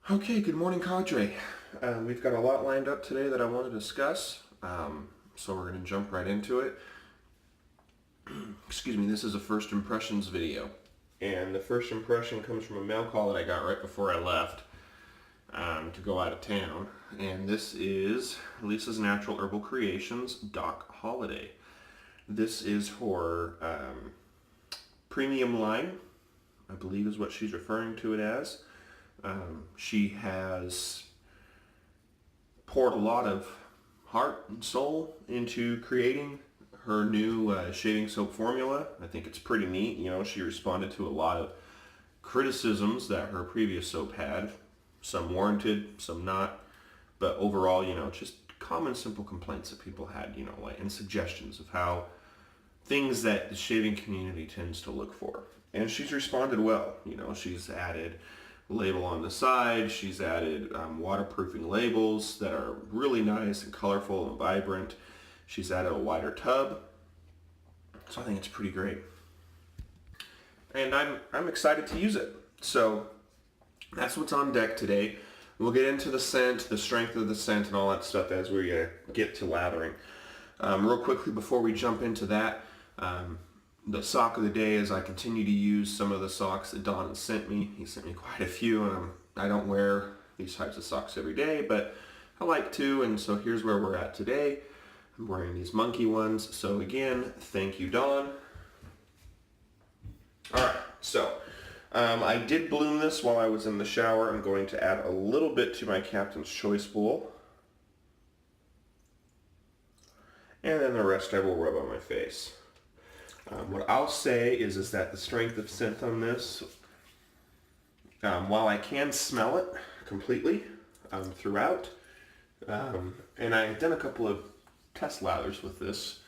Okay, good morning, Cadre. We've got a lot lined up today that I want to discuss, so we're going to jump right into it. Excuse me, this is a first impressions video. And the first impression comes from a mail call that I got right before I left to go out of town. And this is Lisa's Natural Herbal Creations Doc Holiday. This is for premium line, I believe is what she's referring to it as. She has poured a lot of heart and soul into creating her new shaving soap formula. I think it's pretty neat. You know, she responded to a lot of criticisms that her previous soap had, some warranted, some not, but overall, you know, just common simple complaints that people had, you know, like, and suggestions of how things that the shaving community tends to look for. And she's responded well. You know, she's added label on the side. She's added waterproofing labels that are really nice and colorful and vibrant. She's added a wider tub. So I think it's pretty great. And I'm excited to use it. So that's what's on deck today. We'll get into the scent, the strength of the scent, and all that stuff as we get to lathering. Real quickly before we jump into that, the sock of the day is I continue to use some of the socks that Don has sent me. He sent me quite a few, and I don't wear these types of socks every day, but I like to, and so here's where we're at today. I'm wearing these monkey ones, so again, thank you, Don. Alright, so I did bloom this while I was in the shower. I'm going to add a little bit to my Captain's Choice bowl, and then the rest I will rub on my face. What I'll say is that the strength of scent on this, while I can smell it completely throughout, and I've done a couple of test lathers with this,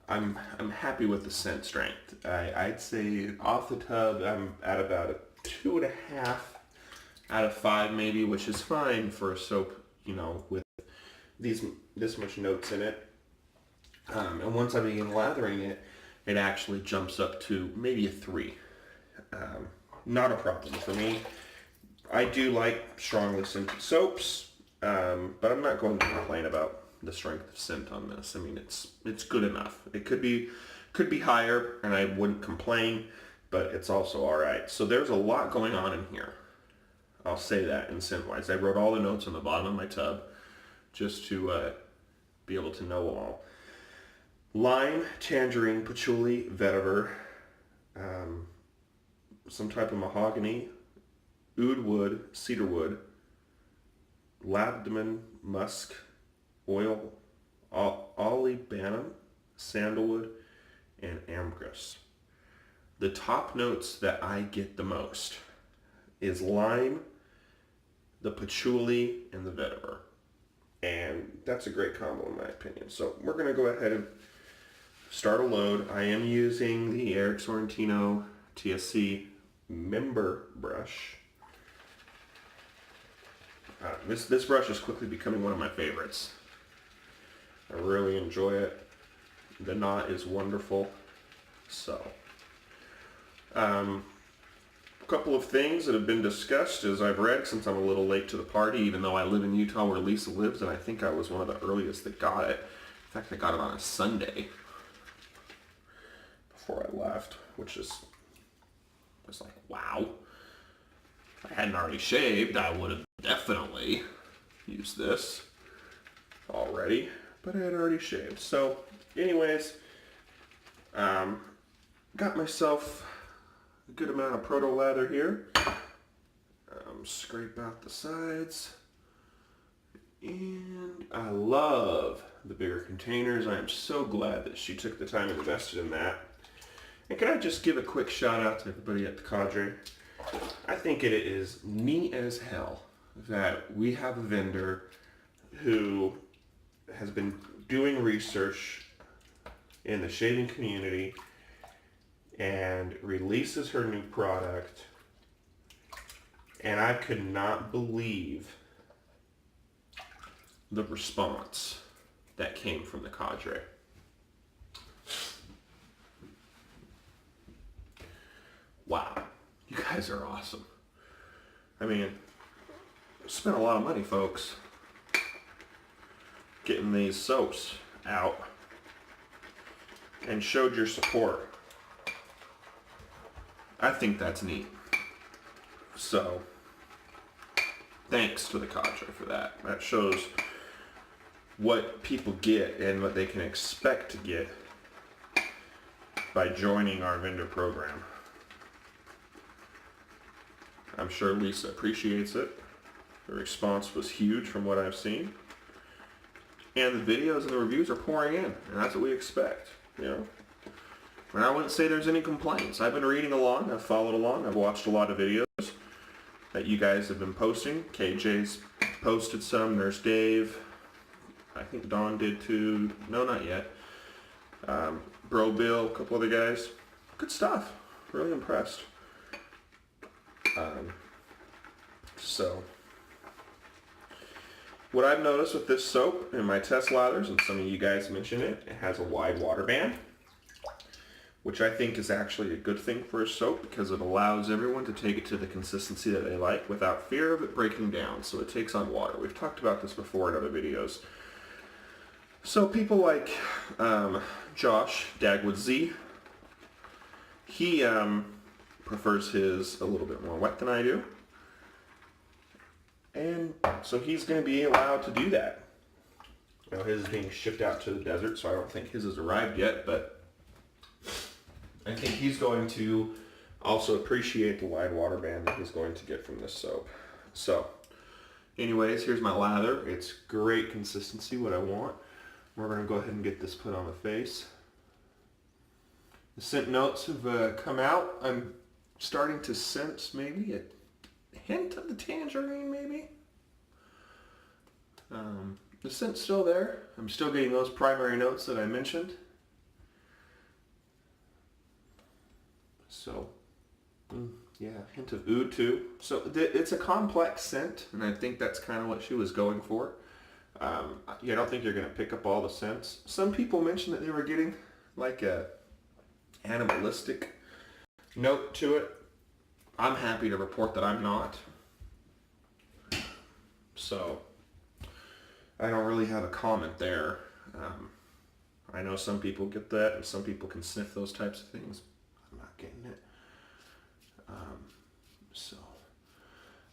I'm happy with the scent strength. I'd say off the tub I'm at about a 2.5 out of 5 maybe, which is fine for a soap, you know, with this much notes in it. And once I begin lathering it, it actually jumps up to maybe a 3. Not a problem for me. I do like strongly scented soaps, but I'm not going to complain about the strength of scent on this. I mean, it's good enough. It could be higher, and I wouldn't complain, but it's also all right. So there's a lot going on in here. I'll say that in scent-wise. I wrote all the notes on the bottom of my tub just to be able to know all. Lime, tangerine, patchouli, vetiver, some type of mahogany, oud wood, cedar wood, labdanum, musk, oil, olibanum, sandalwood, and ambergris. The top notes that I get the most is lime, the patchouli, and the vetiver. And that's a great combo in my opinion. So we're going to go ahead and start a load. I am using the Eric Sorrentino TSC member brush. This brush is quickly becoming one of my favorites. I really enjoy it. The knot is wonderful. So, a couple of things that have been discussed as I've read, since I'm a little late to the party, even though I live in Utah where Lisa lives, and I think I was one of the earliest that got it. In fact, I got it on a Sunday before I left, which was like, wow. If I hadn't already shaved, I would have definitely used this already, but I had already shaved. So anyways, got myself a good amount of proto lather here. Scrape out the sides, and I love the bigger containers. I am so glad that she took the time and invested in that. And can I just give a quick shout out to everybody at the Cadre? I think it is neat as hell that we have a vendor who has been doing research in the shaving community and releases her new product, and I could not believe the response that came from the Cadre. Wow, you guys are awesome. I mean, spent a lot of money, folks, getting these soaps out, and showed your support. I think that's neat. So, thanks to the cadre for that. That shows what people get and what they can expect to get by joining our vendor program. I'm sure Lisa appreciates it. The response was huge from what I've seen. And the videos and the reviews are pouring in, and that's what we expect, you know. And I wouldn't say there's any complaints. I've been reading along, I've followed along, I've watched a lot of videos that you guys have been posting. KJ's posted some, there's Dave. I think Don did too. No, not yet. Bro Bill, a couple other guys. Good stuff. Really impressed. So, what I've noticed with this soap in my test lathers, and some of you guys mentioned it, it has a wide water band, which I think is actually a good thing for a soap because it allows everyone to take it to the consistency that they like without fear of it breaking down. So it takes on water. We've talked about this before in other videos. So people like Josh Dagwood Z, he prefers his a little bit more wet than I do. And so he's going to be allowed to do that. Now his is being shipped out to the desert, so I don't think his has arrived yet, but I think he's going to also appreciate the wide water band that he's going to get from this soap. So, anyways, here's my lather. It's great consistency, what I want. We're going to go ahead and get this put on the face. The scent notes have come out. I'm starting to sense maybe a hint of the tangerine, maybe. The scent's still there. I'm still getting those primary notes that I mentioned. So, yeah, hint of oud too. So it's a complex scent, and I think that's kind of what she was going for. I don't think you're going to pick up all the scents. Some people mentioned that they were getting like a animalistic note to it. I'm happy to report that I'm not. So, I don't really have a comment there. I know some people get that, and some people can sniff those types of things. I'm not getting it. So,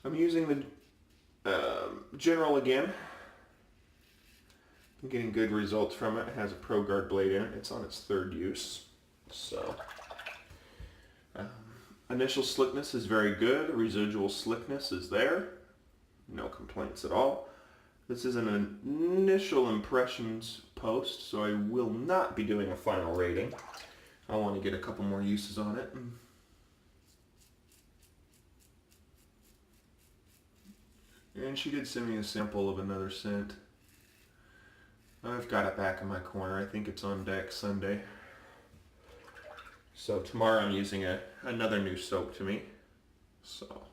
I'm using the General again. I'm getting good results from it. It has a Pro Guard blade in it. It's on its third use. So, initial slickness is very good. Residual slickness is there. No complaints at all. This is an initial impressions post, so I will not be doing a final rating. I want to get a couple more uses on it. And she did send me a sample of another scent. I've got it back in my corner. I think it's on deck Sunday. So tomorrow I'm using another new soap to me. So,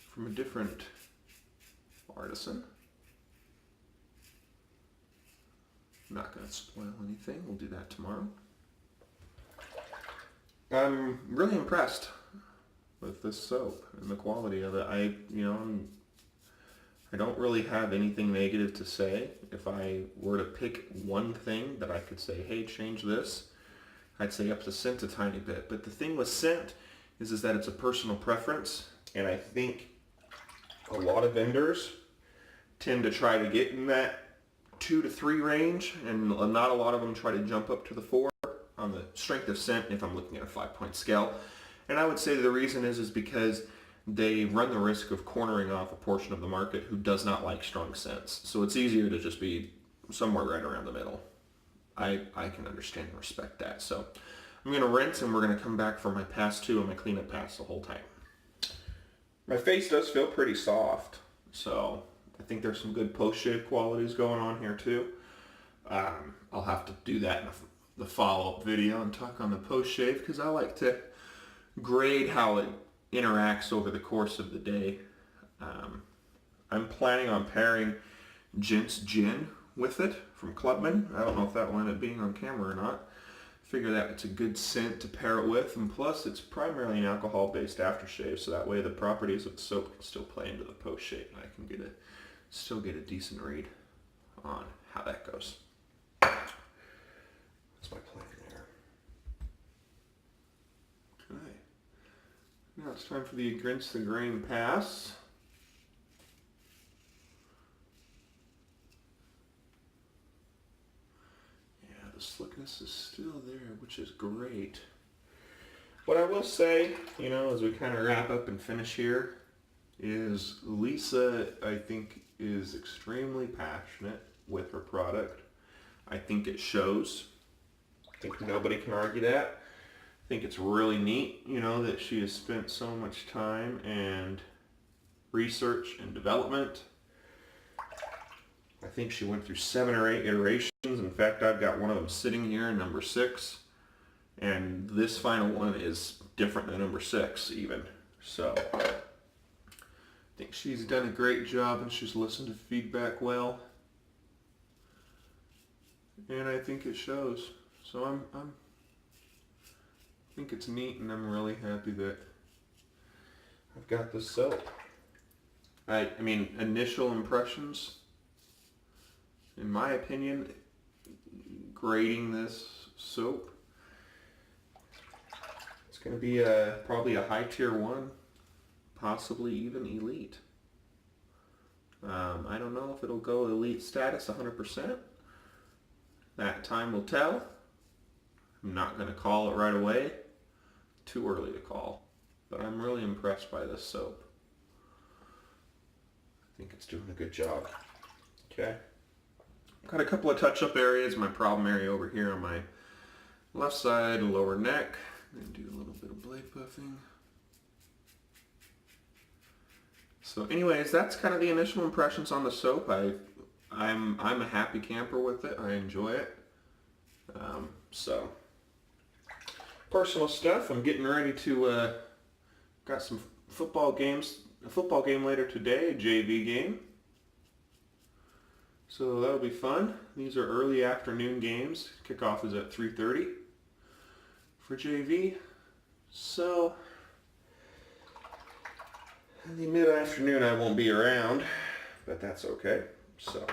from a different artisan. Not going to spoil anything. We'll do that tomorrow. I'm really impressed with this soap and the quality of it. I don't really have anything negative to say. If I were to pick one thing that I could say, hey, change this, I'd say up the scent a tiny bit. But the thing with scent is that it's a personal preference, and I think a lot of vendors tend to try to get in that 2 to 3 range, and not a lot of them try to jump up to the 4 on the strength of scent if I'm looking at a 5-point scale. And I would say the reason is because they run the risk of cornering off a portion of the market who does not like strong scents. So it's easier to just be somewhere right around the middle. I can understand and respect that. So I'm going to rinse, and we're going to come back for my pass 2 and my cleanup pass the whole time. My face does feel pretty soft, so I think there's some good post-shave qualities going on here too. I'll have to do that in the follow-up video and talk on the post-shave because I like to grade how it interacts over the course of the day. I'm planning on pairing Gent's Gin with it from Clubman. I don't know if that will end up being on camera or not. figure that it's a good scent to pair it with, and plus it's primarily an alcohol-based aftershave, so that way the properties of the soap can still play into the post-shave, and I can still get a decent read on how that goes. That's my plan there. Okay. Now it's time for the Against the Grain pass. Slickness is still there, which is great. What I will say, as we kind of wrap up and finish here, is Lisa, I think, is extremely passionate with her product. I think it shows. I think nobody can argue that. I think it's really neat, that she has spent so much time and research and development. I think she went through 7 or 8 iterations. In fact, I've got one of them sitting here, number 6. And this final one is different than number 6 even. So, I think she's done a great job and she's listened to feedback well. And I think it shows. So I think it's neat, and I'm really happy that I've got this soap. I mean, initial impressions, in my opinion, grading this soap, it's going to be probably a high tier 1, possibly even elite. I don't know if it'll go elite status 100%. That time will tell. I'm not going to call it right away. Too early to call. But I'm really impressed by this soap. I think it's doing a good job. Okay. Got a couple of touch-up areas. My problem area over here on my left side, lower neck. And do a little bit of blade buffing. So anyways, that's kind of the initial impressions on the soap. I'm a happy camper with it. I enjoy it. So personal stuff. I'm getting ready to got some football games. A football game later today, a JV game. So that'll be fun. These are early afternoon games. Kickoff is at 3:30 for JV. So in the mid-afternoon I won't be around, but that's okay. So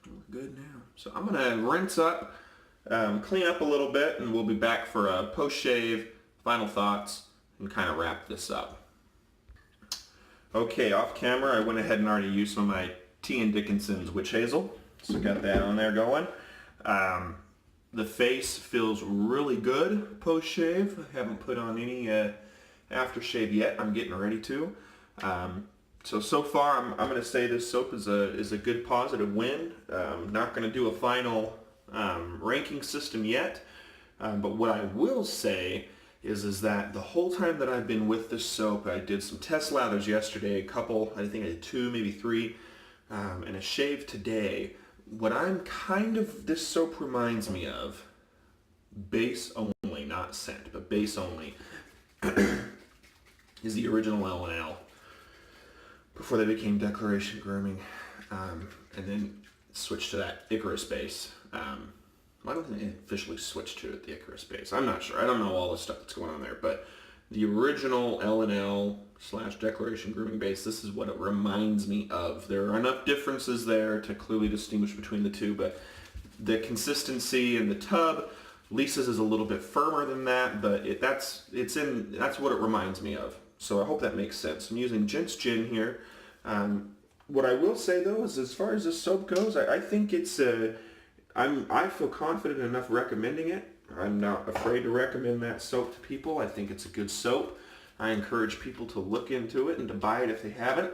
we're good now. So I'm gonna rinse up, clean up a little bit, and we'll be back for a post-shave, final thoughts, and kind of wrap this up. Okay, off camera, I went ahead and already used some of my T & Dickinson's Witch Hazel, so got that on there going. The face feels really good post-shave. I haven't put on any aftershave yet. I'm getting ready to. So far, I'm going to say this soap is a good positive win. Not going to do a final ranking system yet, but what I will say is that the whole time that I've been with this soap, I did some test lathers yesterday, a couple, I think I did 2, maybe 3, and a shave today. What this soap reminds me of, base only, not scent, but base only, is the original L&L before they became Declaration Grooming, and then switched to that Icarus base. I don't think they officially switched to it, the Icarus base. I'm not sure. I don't know all the stuff that's going on there, but the original L&L / Declaration Grooming base, this is what it reminds me of. There are enough differences there to clearly distinguish between the two, but the consistency in the tub, Lisa's is a little bit firmer than that, but that's what it reminds me of. So I hope that makes sense. I'm using Gent's Gin here. What I will say though is, as far as this soap goes, I think it's I feel confident enough recommending it. I'm not afraid to recommend that soap to people. I think it's a good soap. I encourage people to look into it and to buy it if they haven't.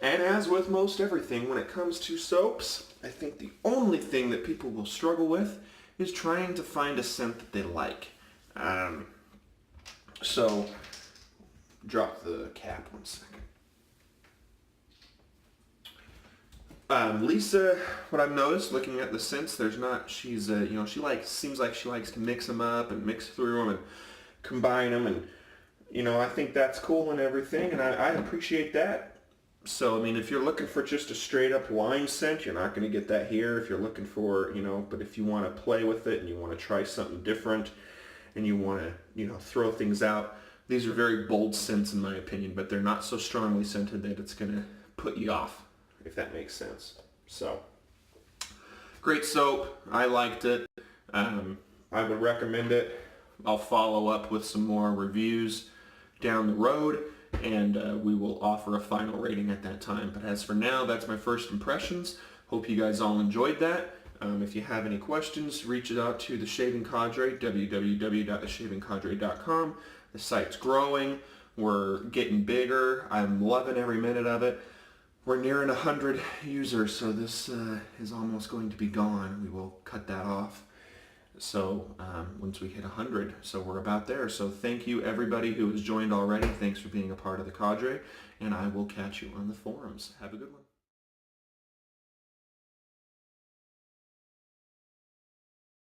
And as with most everything, when it comes to soaps, I think the only thing that people will struggle with is trying to find a scent that they like. So, drop the cap 1 second. Lisa, what I've noticed looking at the scents, she's seems like she likes to mix them up and mix through them and combine them, and I think that's cool and everything, and I appreciate that. So, I mean, if you're looking for just a straight up wine scent, you're not going to get that here. If you're looking for, but if you want to play with it and you want to try something different and you want to, throw things out, these are very bold scents in my opinion, but they're not so strongly scented that it's going to put you off, if that makes sense. So, great soap. I liked it. I would recommend it. I'll follow up with some more reviews down the road, and we will offer a final rating at that time. But as for now, that's my first impressions. Hope you guys all enjoyed that. If you have any questions, reach out to The Shaving Cadre, www.theshavingcadre.com. The site's growing. We're getting bigger. I'm loving every minute of it. We're nearing 100 users, so this is almost going to be gone. We will cut that off. So once we hit 100, so we're about there. So thank you everybody who has joined already. Thanks for being a part of the cadre, and I will catch you on the forums. Have a good one.